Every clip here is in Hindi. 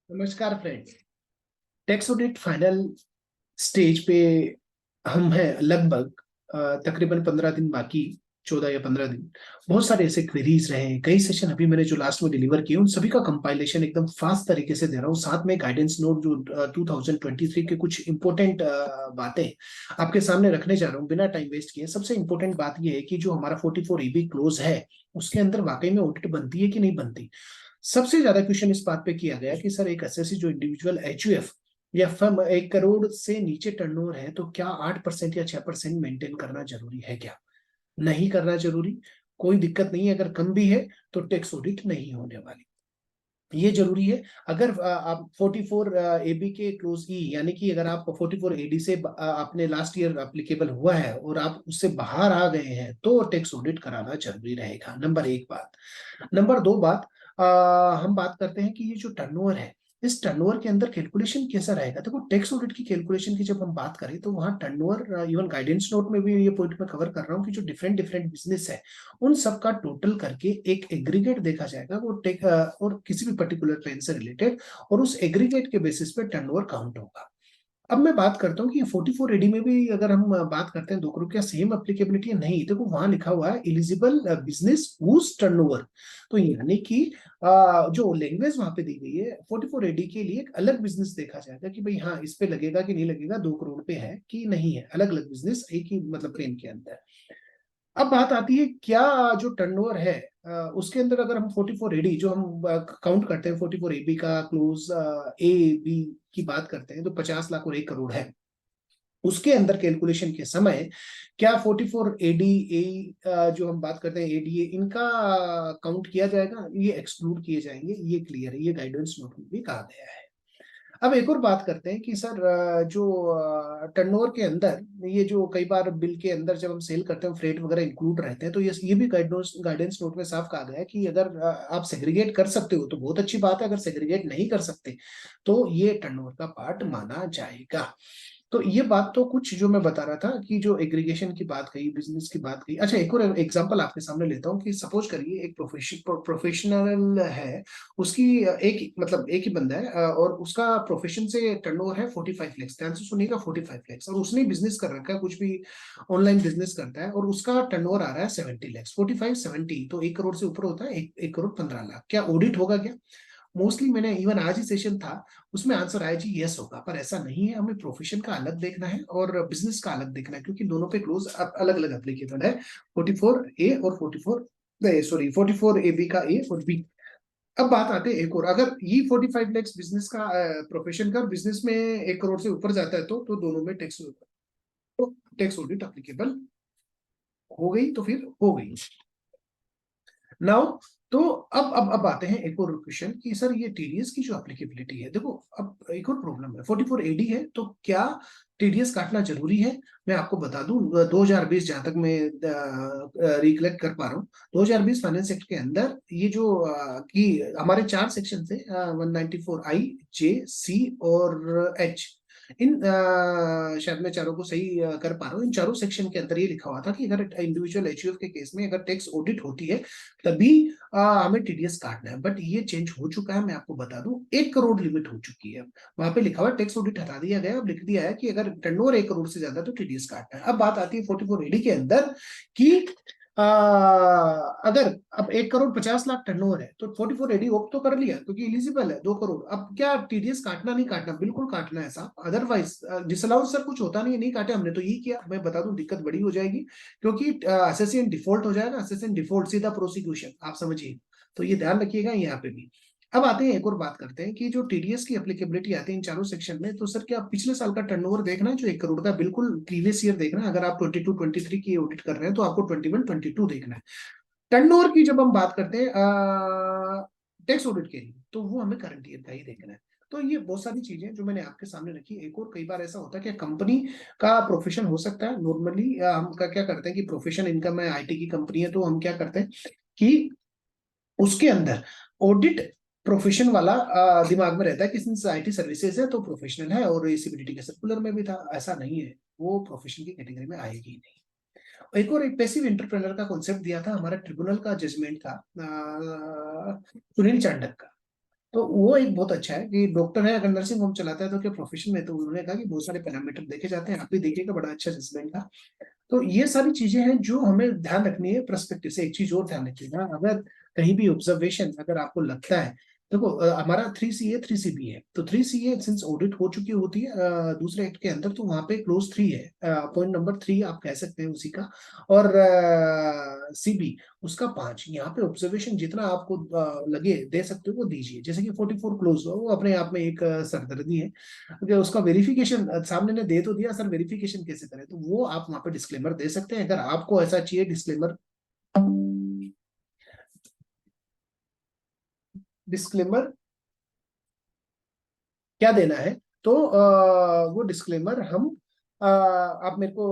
नमस्कार friends. Tax audit final stage पे हम हैं लगभग। तकरीबन 15 दिन बाकी, 14 या 15 दिन। बहुत सारे ऐसे क्वेरीज रहे हैं, कई सेशन अभी मैंने जो लास्ट में डिलीवर किए उन सभी का कंपाइलेशन एकदम फास्ट तरीके से दे रहा हूँ, साथ में गाइडेंस नोट जो 2023 के कुछ इंपॉर्टेंट बातें आपके सामने रखने जा रहा हूँ बिना टाइम वेस्ट किए। सबसे इंपॉर्टेंट बात यह है कि जो हमारा 44 EB क्लोज है उसके अंदर वाकई में ऑडिट बनती है कि नहीं बनती। सबसे ज्यादा क्वेश्चन इस बात पे किया गया कि सर एक एसएससी जो इंडिविजुअल एचयूएफ या फर्म 1 करोड़ से नीचे टर्नओवर है तो क्या 8% या 6% मेंटेन करना जरूरी है क्या? नहीं करना जरूरी, कोई दिक्कत नहीं है। अगर कम भी है तो टैक्स ऑडिट नहीं होने वाली, ये जरूरी है। अगर आप 44 एबी के क्लोज ई यानी कि अगर आप 44 एडी से आपने लास्ट ईयर अप्लीकेबल हुआ है और आप उससे बाहर आ गए हैं तो टैक्स ऑडिट कराना जरूरी रहेगा। नंबर एक बात। नंबर दो बात, हम बात करते हैं कि ये जो टर्नओवर है इस टर्नओवर के अंदर कैलकुलेशन कैसा रहेगा। देखो टैक्स ऑडिट की कैलकुलेशन की जब हम बात करें तो वहां टर्नओवर, इवन गाइडेंस नोट में भी ये पॉइंट में कवर कर रहा हूँ कि जो डिफरेंट डिफरेंट बिजनेस है उन सब का टोटल करके एक एग्रीगेट देखा जाएगा वो और किसी भी पर्टिकुलर पेन से रिलेटेड, और उस एग्रीगेट के बेसिस पे टर्नओवर काउंट होगा। अब मैं बात करता हूँ कि 44 एडी में भी अगर हम बात करते हैं 2 करोड़, क्या सेम एप्लीकेबिलिटी है? नहीं। देखो वहां लिखा हुआ है एलिजिबल बिजनेस हुज टर्नओवर। तो यानी कि जो लैंग्वेज वहां पे दी गई है 44 एडी के लिए एक अलग बिजनेस देखा जाएगा कि भाई हाँ इस पे लगेगा कि नहीं लगेगा, 2 करोड़ पे है कि नहीं है, अलग अलग बिजनेस एक ही मतलब पेन के अंदर। अब बात आती है क्या जो टर्नओवर है उसके अंदर अगर हम 44 एडी जो हम काउंट करते हैं 44 एबी का क्लोज ए बी की बात करते हैं तो 50 लाख और 1 करोड़ है। उसके अंदर कैलकुलेशन के समय क्या 44 एडी ए जो हम बात करते हैं एडीए इनका काउंट किया जाएगा? ये एक्सक्लूड किए जाएंगे, ये क्लियर है, ये गाइडेंस नोट में भी कहा गया है। अब एक और बात करते हैं कि सर जो टर्नओवर के अंदर ये जो कई बार बिल के अंदर जब हम सेल करते हैं फ्रेट वगैरह इंक्लूड रहते हैं तो ये भी गाइडेंस गाइडेंस नोट में साफ कहा गया है कि अगर आप सेग्रीगेट कर सकते हो तो बहुत अच्छी बात है, अगर सेग्रीगेट नहीं कर सकते तो ये टर्नओवर का पार्ट माना जाएगा। तो ये बात तो कुछ जो मैं बता रहा था कि जो एग्रीगेशन की बात कही, बिजनेस की बात कही। अच्छा एक और एग्जांपल आपके सामने लेता हूँ कि सपोज करिए एक प्रोफेशनल है, उसकी एक मतलब एक ही बंदा है और उसका प्रोफेशन से टर्नओवर है 45 लाख। ध्यान से सुनिएगा, 45 लाख, और उसने बिजनेस कर रखा है, कुछ भी ऑनलाइन बिजनेस करता है और उसका टर्नओवर आ रहा है 70 लाख। 45 70 तो 1 करोड़ से ऊपर होता है, 1 करोड़ 15 लाख। क्या ऑडिट होगा क्या? मोस्टली मैंने इवन आज ही सेशन था उसमें आंसर आया जी यस होगा, पर ऐसा नहीं है। हमें प्रोफेशन का अलग देखना है और बिजनेस का अलग देखना है क्योंकि दोनों पे क्लोज अलग अलग एप्लीकेबल है। 44 ए और 44 सॉरी 44 एबी का ए और बी। अब बात आते हैं एक और, अगर ये 45 लैक्स बिजनेस का प्रोफेशन का बिजनेस में 1 करोड़ से ऊपर जाता है तो दोनों में टैक्स ऑडिट अप्लीकेबल हो गई तो फिर हो गई। नाउ तो अब आते हैं एक और क्वेश्चन कि सर ये टीडीएस की जो एप्लीकेबिलिटी है, देखो अब एक और प्रॉब्लम है। 44 एडी है तो क्या टीडीएस काटना जरूरी है? मैं आपको बता दूं 2020 जहां तक मैं रिकलेक्ट कर पा रहा हूँ, 2020 फाइनेंस एक्ट के अंदर ये जो कि हमारे 4 सेक्शन थे, 194 आई, जे, सी और एच। इन शायद मैं चारों को सही कर पा रहा हूँ। इन चारों सेक्शन के अंदर ये लिखा हुआ था कि अगर इंडिविजुअल एचयूएफ के केस में अगर टैक्स ऑडिट होती है तभी हमें टीडीएस काटना है। बट ये चेंज हो चुका है, मैं आपको बता दूं 1 करोड़ लिमिट हो चुकी है। वहां पे लिखा हुआ टैक्स ऑडिट हटा दिया गया, अब लिख दिया है कि अगर टर्नओवर 1 करोड़ से ज्यादा तो टीडीएस काटना है। अब बात आती है 44 एडी के अंदर कि आ, अगर अब 1 करोड़ 50 लाख टर्नओवर है तो 44 एडी ओप तो कर लिया क्योंकि एलिजिबल है 2 करोड़। अब क्या टीडीएस काटना नहीं काटना? बिल्कुल काटना है साहब, अदरवाइज डिसअलाउंस सर कुछ होता नहीं है, नहीं काटे हमने तो यही किया। मैं बता दूं दिक्कत बड़ी हो जाएगी क्योंकि असेसियन डिफॉल्ट हो जाएगा, असेसियन डिफॉल्ट सीधा प्रोसिक्यूशन, आप समझिए। तो ये ध्यान रखिएगा यहाँ पे भी। अब आते हैं एक और बात करते हैं कि जो टीडीएस की एप्लीकेबिलिटी आती है इन चारों सेक्शन में, तो सर क्या पिछले साल का टर्नओवर देखना है जो 1 करोड़ का? बिल्कुल प्रीवियस ईयर देखना है। अगर आप 22 23 की ऑडिट कर रहे हैं तो आपको 21 22 देखना है। टर्नओवर की जब हम बात करते हैं टैक्स ऑडिट के लिए तो वो हमें करंट ईयर का ही देखना है। तो ये बहुत सारी चीजें जो मैंने आपके सामने रखी। एक और, कई बार ऐसा होता है कि कंपनी का प्रोफेशन हो सकता है नॉर्मली, हम क्या करते हैं कि प्रोफेशन इनकम है, आईटी की कंपनी है तो हम क्या करते हैं कि उसके अंदर ऑडिट प्रोफेशन वाला दिमाग में रहता है कि सिंस आईटी सर्विसेज है तो प्रोफेशनल है, और सीबीडीटी के सर्कुलर में भी था। ऐसा नहीं है, वो प्रोफेशन की कैटेगरी में आएगी ही नहीं। एक और एक पैसिव इंटरप्रेनर का कॉन्सेप्ट दिया था हमारा ट्रिब्यूनल का जजमेंट था सुनील चांडक का। तो वो एक बहुत अच्छा है कि डॉक्टर है अगर नर्सिंग होम चलाता है तो क्या प्रोफेशन में, तो उन्होंने कहा कि बहुत सारे पैरामीटर देखे जाते हैं, आप भी देखिएगा, बड़ा अच्छा जजमेंट था। तो ये सारी चीजें हैं जो हमें ध्यान रखनी है पर्सपेक्टिव से। एक चीज और ध्यान रखिएगा, अगर कहीं भी ऑब्जर्वेशन अगर आपको लगता है, देखो हमारा 3 CA 3 CB है, तो 3 CA सिंस ऑडिट हो चुकी होती है दूसरे एक्ट के अंदर, तो वहां पे क्लोज 3 है, पॉइंट नंबर 3 आप कह सकते हैं उसी का, और CB उसका 5। यहाँ पे ऑब्जर्वेशन जितना आपको लगे दे सकते हो वो दीजिए, जैसे कि 44 क्लोज हुआ, वो अपने आप में एक सरदर्दी है, अगर उसका वेरिफिकेशन सामने ने दे तो दिया, सर वेरिफिकेशन कैसे करें, तो वो आप वहां पे डिस्क्लेमर दे सकते हैं, अगर आपको ऐसा चाहिए डिस्क्लेमर। डिस्क्लेमर क्या देना है, तो वो डिस्क्लेमर हम आप मेरे को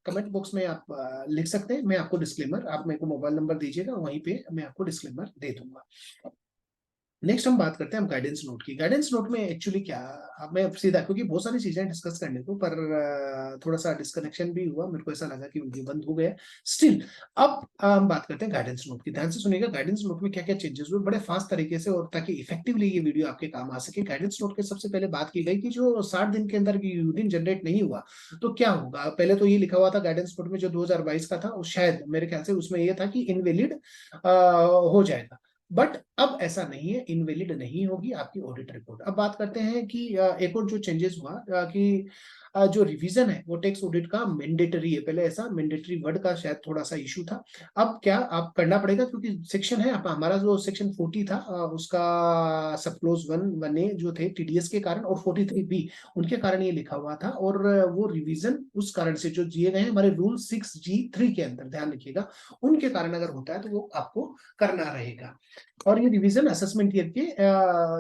कमेंट बॉक्स में आप लिख सकते हैं, मैं आपको डिस्क्लेमर, आप मेरे को मोबाइल नंबर दीजिएगा, वहीं पे मैं आपको डिस्क्लेमर दे दूंगा। नेक्स्ट हम बात करते हैं हम गाइडेंस नोट की। गाइडेंस नोट में एक्चुअली क्या, अब मैं सीधा, क्योंकि बहुत सारी चीजें डिस्कस करने को, पर थोड़ा सा डिस्कनेक्शन भी हुआ, मेरे को ऐसा लगा कि वीडियो बंद हो गया। स्टिल अब हम बात करते हैं गाइडेंस नोट की, ध्यान से सुनिएगा गाइडेंस नोट में क्या क्या चेंजेस हुए बड़े फास्ट तरीके से, और ताकि इफेक्टिवली ये वीडियो आपके काम आ सके। गाइडेंस नोट के सबसे पहले बात की गई कि जो 60 दिन के अंदर यूरिन जनरेट नहीं हुआ तो क्या होगा। पहले तो ये लिखा हुआ था गाइडेंस नोट में जो 2022 का था, शायद मेरे ख्याल से उसमें ये था कि इनवैलिड हो जाएगा, बट अब ऐसा नहीं है, इनवैलिड नहीं होगी आपकी ऑडिट रिपोर्ट। अब बात करते हैं कि एक और जो चेंजेस हुआ कि जो रिवीजन है वो टैक्स ऑडिट का मैंडेटरी है, पहले ऐसा मैंडेटरी वर्ड का शायद थोड़ा सा इशू था, अब क्या आप करना पड़ेगा, क्योंकि सेक्शन है हमारा जो सेक्शन 40 था उसका सब क्लोज 1A जो थे TDS के कारण, और 43B उनके कारण ये लिखा हुआ था, और वो रिवीजन उस कारण से जो दिए गए हैं हमारे रूल 6G3 के अंदर, ध्यान रखिएगा, उनके कारण अगर होता है तो वो आपको करना रहेगा। और ये रिवीजन असेसमेंट ईयर के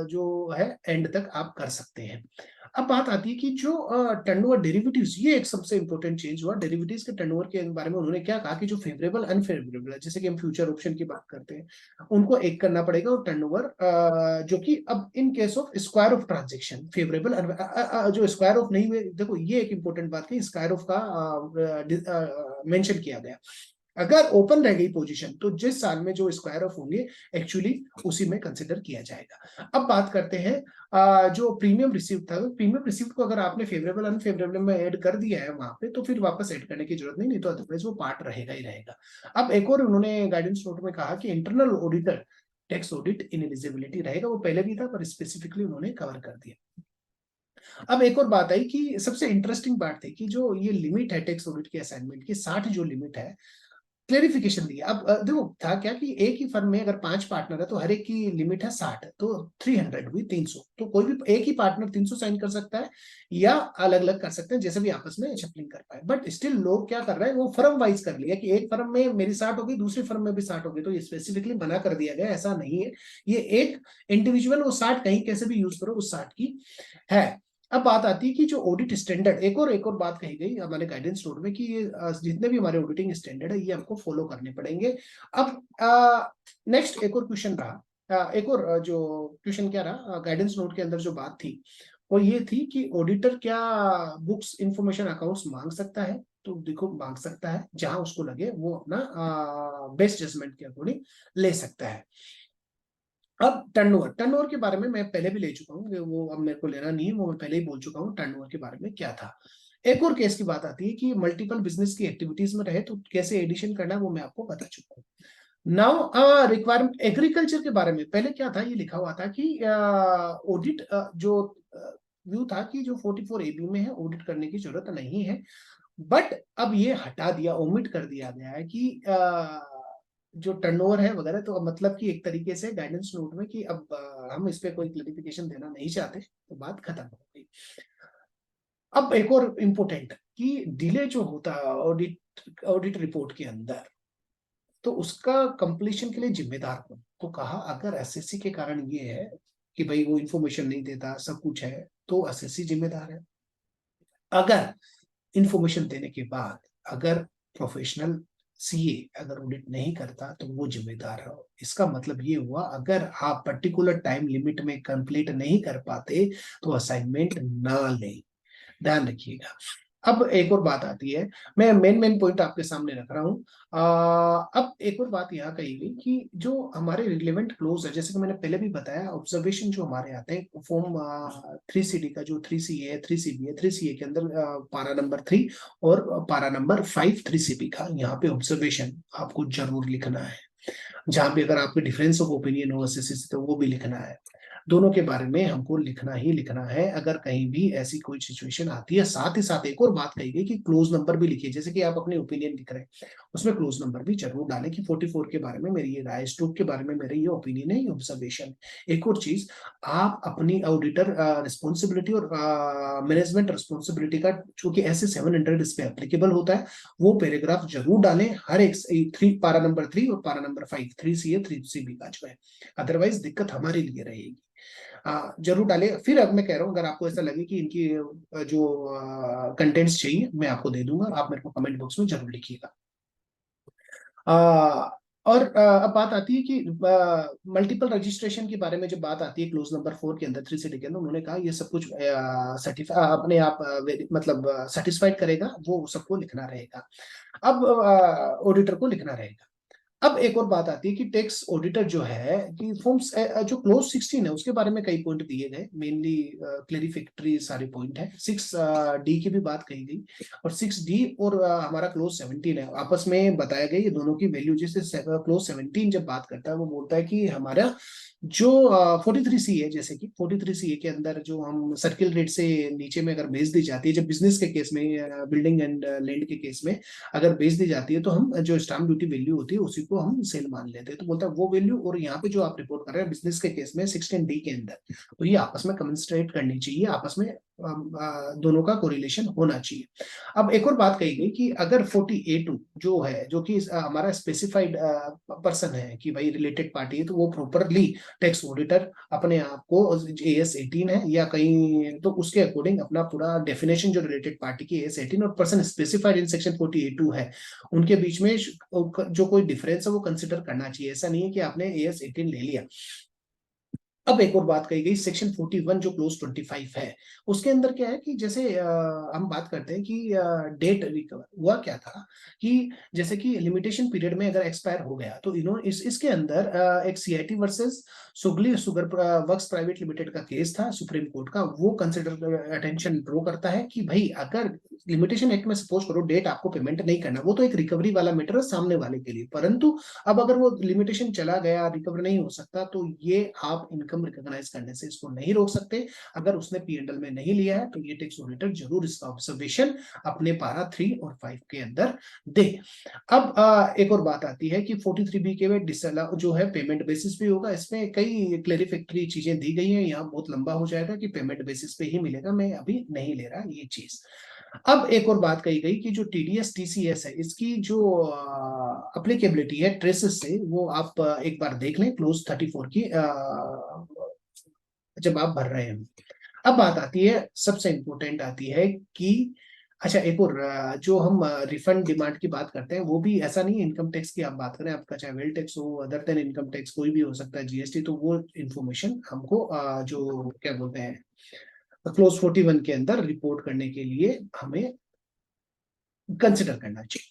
जो है एंड तक आप कर सकते हैं। अब बात आती है कि जो टर्नओवर डेरिवेटिव्स, ये एक सबसे इंपॉर्टेंट चेंज हुआ डेरिवेटिव्स के टर्नओवर के बारे में। उन्होंने क्या कहा कि जो फेवरेबल अनफेवरेबल है, जैसे कि हम फ्यूचर ऑप्शन की बात करते हैं, उनको एक करना पड़ेगा, और टर्नओवर जो कि अब in case of square of transaction favourable, जो स्क्वायर ऑफ नहीं हुए, देखो ये एक इंपॉर्टेंट बात की स्क्वायर ऑफ का मेंशन किया गया, अगर ओपन रह गई पोजीशन तो जिस साल में जो स्क्वायर ऑफ होंगे एक्चुअली उसी में कंसिडर किया जाएगा। अब बात करते हैं जो प्रीमियम रिसीव था, प्रीमियम रिसीव को अगर आपने फेवरेबल अनफेवरेबल में ऐड कर दिया है वहां पे, तो फिर वापस ऐड करने की जरूरत नहीं, नहीं तो अदरवाइज वो पार्ट रहेगा ही रहेगा। अब एक और उन्होंने गाइडेंस नोट में कहा कि इंटरनल ऑडिटर टैक्स ऑडिट इनएलिजिबिलिटी रहेगा, वो पहले भी था पर स्पेसिफिकली उन्होंने कवर कर दिया। अब एक और बात आई कि सबसे इंटरेस्टिंग बात थी कि जो ये लिमिट है टैक्स ऑडिट के असाइनमेंट की, 60 जो लिमिट है, क्लेरिफिकेशन दिया। अब देखो था क्या कि एक ही फर्म में अगर 5 पार्टनर है तो हर एक की लिमिट है 60, तो 300 हुई 300, तो कोई भी एक ही पार्टनर 300 साइन कर सकता है, या अलग अलग कर सकते हैं जैसे भी आपस में शफलिंग कर पाए। बट स्टिल लोग क्या कर रहे हैं, वो फर्म वाइज कर लिया कि एक फर्म में मेरी 60 होगी, दूसरी फर्म में भी 60 होगी, तो ये स्पेसिफिकली मना कर दिया गया, ऐसा नहीं है। ये एक इंडिविजुअल वो 60 कहीं कैसे भी यूज करो उस 60 की है। अब बात आती है कि जो ऑडिट स्टैंडर्ड, एक और बात कही गई हमारे गाइडेंस नोट में कि ये जितने भी हमारे ऑडिटिंग स्टैंडर्ड है ये हमको फॉलो करने पड़ेंगे। अब नेक्स्ट एक और क्वेश्चन रहा, एक और जो क्वेश्चन क्या रहा गाइडेंस नोट के अंदर जो बात थी वो ये थी कि ऑडिटर क्या बुक्स इंफॉर्मेशन अकाउंट्स मांग सकता है, तो देखो मांग सकता है, जहां उसको लगे वो अपना बेस्ट जजमेंट के अकॉर्डिंग ले सकता है। अब टर्नओवर के बारे में मैं पहले भी ले चुका हूँ, वो अब मेरे को लेना नहीं है, वो मैं पहले ही बोल चुका हूँ टर्नओवर के बारे में क्या था। एक और केस की बात आती है कि मल्टीपल बिजनेस की एक्टिविटीज में रहे तो कैसे एडिशन करना है, वो मैं आपको बता चुका हूँ। नाउ रिक्वायरमेंट एग्रीकल्चर के बारे में, पहले क्या था ये लिखा हुआ था कि ऑडिट जो व्यू था कि जो 44AB में है ऑडिट करने की जरूरत नहीं है, बट अब ये हटा दिया, ओमिट कर दिया गया है कि जो टर्नओवर है वगैरह, तो अब मतलब कि एक तरीके से गाइडेंस नोट में कि अब हम इस पे कोई क्लैरिफिकेशन देना नहीं चाहते, तो बात खत्म हो गई। अब एक और इम्पोर्टेंट कि डिले जो होता है ऑडिट ऑडिट रिपोर्ट के अंदर, तो उसका कंप्लीशन के लिए जिम्मेदार कौन, तो कहा अगर एसएससी के कारण ये है कि भाई वो इंफॉर्मेशन नहीं देता सब कुछ है, तो एसएससी जिम्मेदार है। अगर इंफॉर्मेशन देने के बाद अगर प्रोफेशनल सीए अगर ऑडिट नहीं करता तो वो जिम्मेदार है। इसका मतलब ये हुआ अगर आप पर्टिकुलर टाइम लिमिट में कंप्लीट नहीं कर पाते तो असाइनमेंट ना लें, ध्यान रखिएगा। अब एक और बात आती है, मैं मेन पॉइंट आपके सामने रख रहा हूँ। अब एक और बात यहाँ कही गई कि जो हमारे रिलेवेंट क्लोज है, जैसे कि मैंने पहले भी बताया, ऑब्जर्वेशन जो हमारे आते हैं फॉर्म 3CD का, जो 3CA है, 3CB है, 3CA के अंदर पारा नंबर 3 और पारा नंबर 5 3CB का, यहाँ पे ऑब्जर्वेशन आपको जरूर लिखना है। जहां पे अगर आपके डिफरेंस ऑफ ओपिनियन हो एसएससी से, तो वो भी लिखना है। दोनों के बारे में हमको लिखना ही लिखना है, अगर कहीं भी ऐसी कोई सिचुएशन आती है। साथ ही साथ एक और बात कही गई कि क्लोज नंबर भी लिखिए, जैसे कि आप अपने ओपिनियन लिख रहे हैं, उसमें क्लोज नंबर भी जरूर डालें कि 44 के बारे में मेरी ये राय, स्टोक के बारे में मेरे ये ओपिनियन है, ये ऑब्जर्वेशन। एक और चीज, आप अपनी ऑडिटर रिस्पॉन्सिबिलिटी और मैनेजमेंट रिस्पॉन्सिबिलिटी का, चूंकि ऐसे 700 इस पे एप्लीकेबल होता है, वो पैराग्राफ जरूर डालें हर एक थ्री, पारा नंबर 3 और पारा नंबर 5, 3CA 3CB का जो है, अदरवाइज दिक्कत हमारे लिए रहेगी। जरूर डाले। फिर अब मैं कह रहा हूँ, अगर आपको ऐसा लगे कि इनकी जो कंटेंट्स चाहिए, मैं आपको दे दूंगा, आप मेरे को कमेंट बॉक्स में जरूर लिखिएगा। और अब बात आती है कि मल्टीपल रजिस्ट्रेशन के बारे में जब बात आती है, क्लोज नंबर 4 के अंदर, 3CD के अंदर, उन्होंने कहा ये सब कुछ सर्टिफाई अपने आप मतलब सेटिस्फाइड करेगा, वो सबको लिखना रहेगा। अब ऑडिटर को लिखना रहेगा। अब एक और बात आती है कि टैक्स ऑडिटर जो है कि फॉर्म्स, जो क्लोज 16 है उसके बारे में कई पॉइंट दिए गए, मेनली क्लेरिफिकेटरी सारे पॉइंट है। 6D की भी बात कही गई, और 6D और हमारा क्लोज 17 है, आपस में बताया गया ये दोनों की वैल्यू। जैसे क्लोज 17 जब बात करता है, वो बोलता है कि हमारा जो 43C है, जैसे कि 43CA के अंदर जो हम सर्किल रेट से नीचे में अगर बेच दी जाती है, जब बिजनेस के केस में, बिल्डिंग एंड लैंड के केस में अगर बेच दी जाती है, तो हम जो स्टाम्प ड्यूटी वैल्यू होती है उसी को हम सेल मान लेते हैं। तो बोलता है वो वैल्यू, और यहाँ पे जो आप रिपोर्ट कर रहे हैं बिजनेस के केस में 16D के अंदर, तो ये आपस में कमेंसरेट करनी चाहिए, आपस में दोनों का कोरिलेशन होना चाहिए। अब एक और बात कही गई कि अगर 40A2 जो है, जो कि हमारा स्पेसिफाइड पर्सन है कि भाई रिलेटेड पार्टी है, तो वो प्रॉपरली टैक्स ऑडिटर अपने आप को, AS18 है या कहीं, तो उसके अकॉर्डिंग अपना पूरा डेफिनेशन जो रिलेटेड पार्टी की AS18 और person specified in section 40A2 है, उनके बीच में जो कोई डिफरेंस है वो कंसिडर करना चाहिए। ऐसा नहीं है कि आपने AS18 ले लिया। अब एक और बात कही गई, सेक्शन 41 जो क्लोज 25 है, उसके अंदर क्या है कि जैसे हम बात करते हैं कि डेट रिकवर हुआ क्या था, कि जैसे कि लिमिटेशन पीरियड में अगर एक्सपायर हो गया, तो इसके अंदर एक CIT versus Sugauli sugar works private limited का केस था सुप्रीम कोर्ट का, वो कंसिडर अटेंशन ड्रॉ करता है कि भाई अगर लिमिटेशन एक्ट में सपोज करो डेट आपको पेमेंट नहीं करना, वो तो एक रिकवरी वाला मैटर है सामने वाले के लिए, परंतु अब अगर वो लिमिटेशन चला गया, रिकवर नहीं हो सकता, तो ये आप इनकम रिकॉग्नाइज करने से इसको नहीं रोक सकते। अगर उसने P&L में नहीं लिया है, तो ये टैक्स ऑडिटर जरूर इसका ऑब्जर्वेशन अपने पारा 3 और 5 के अंदर दे। अब एक और बात आती है कि 43B के में डिसअलाउ जो है पेमेंट बेसिस पे होगा, इसमें कई क्लेरिफिकेटरी चीजें दी गई हैं, यहाँ बहुत लंबा हो जाएगा कि पेमेंट बेसिस पे ही मिलेगा, मैं अभी नहीं ले रहा ये चीज। अब एक और बात कही गई कि जो TDS TCS है, इसकी जो अप्लीकेबिलिटी है ट्रेसेस से, वो आप एक बार देख लें क्लोज 34 की, जब आप भर रहे हैं। अब बात आती है, सबसे इंपॉर्टेंट आती है कि अच्छा, एक और जो हम रिफंड डिमांड की बात करते हैं, वो भी ऐसा नहीं है इनकम टैक्स की आप बात करें, आपका चाहे वेल टैक्स हो, अदर देन इनकम टैक्स कोई भी हो सकता है, GST, तो वो इन्फॉर्मेशन हमको जो क्या बोलते हैं क्लोज 41 के अंदर रिपोर्ट करने के लिए हमें कंसिडर करना चाहिए।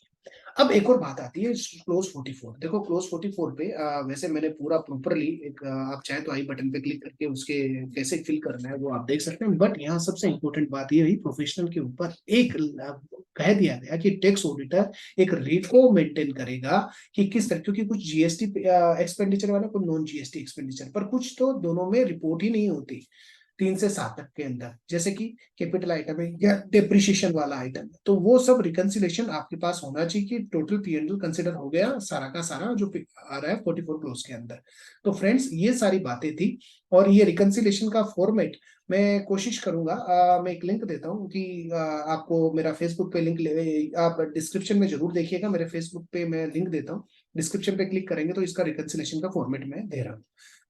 अब एक और बात आती है क्लोज 44। देखो क्लोज 44 पे वैसे मैंने पूरा प्रॉपरली एक आप चाहे तो आई बटन पे क्लिक करके उसके कैसे फिल करना है वो आप देख सकते हैं, बट यहाँ सबसे इंपॉर्टेंट बात ये हुई, प्रोफेशनल के ऊपर एक कह दिया गया कि टैक्स ऑडिटर एक रेको मेंटेन करेगा कि किस तरह, क्योंकि कुछ GST एक्सपेंडिचर वाला, कुछ नॉन GST एक्सपेंडिचर, पर कुछ तो दोनों में रिपोर्ट ही नहीं होती 3 से 7 तक के अंदर, जैसे कि कैपिटल आइटम है या डेप्रिशिएशन वाला आइटम है, तो वो सब रिकंसिलेशन आपके पास होना चाहिए कि टोटल P&L कंसिडर हो गया सारा का सारा जो आ रहा है 44 क्लोज के अंदर। तो फ्रेंड्स ये सारी बातें थी, और ये रिकंसिलेशन का फॉर्मेट मैं कोशिश करूंगा, मैं एक लिंक देता हूँ कि आपको मेरा फेसबुक पे लिंक, आप डिस्क्रिप्शन में जरूर देखिएगा, मेरे फेसबुक पे मैं लिंक देता हूँ, डिस्क्रिप्शन पे क्लिक करेंगे तो इसका रिकंसिलेशन का फॉर्मेट मैं दे रहा हूँ।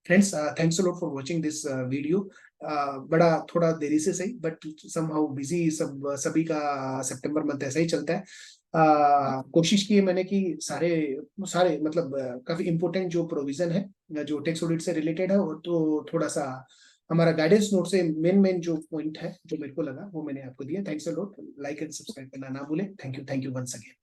Friends thanks a lot for watching this video. बड़ा थोड़ा देरी से सही, बट समहाउ बिजी सभी का सितंबर मंथ ऐसा ही चलता है। कोशिश की है मैंने कि सारे सारे मतलब काफी इंपॉर्टेंट जो प्रोविजन है जो टैक्स ऑडिट से रिलेटेड है, वो तो थोड़ा सा हमारा गाइडेंस नोट से मेन जो पॉइंट है जो मेरे को लगा वो मैंने आपको दिया। Thanks a lot, like and subscribe करना ना भूलें। Thank you once again.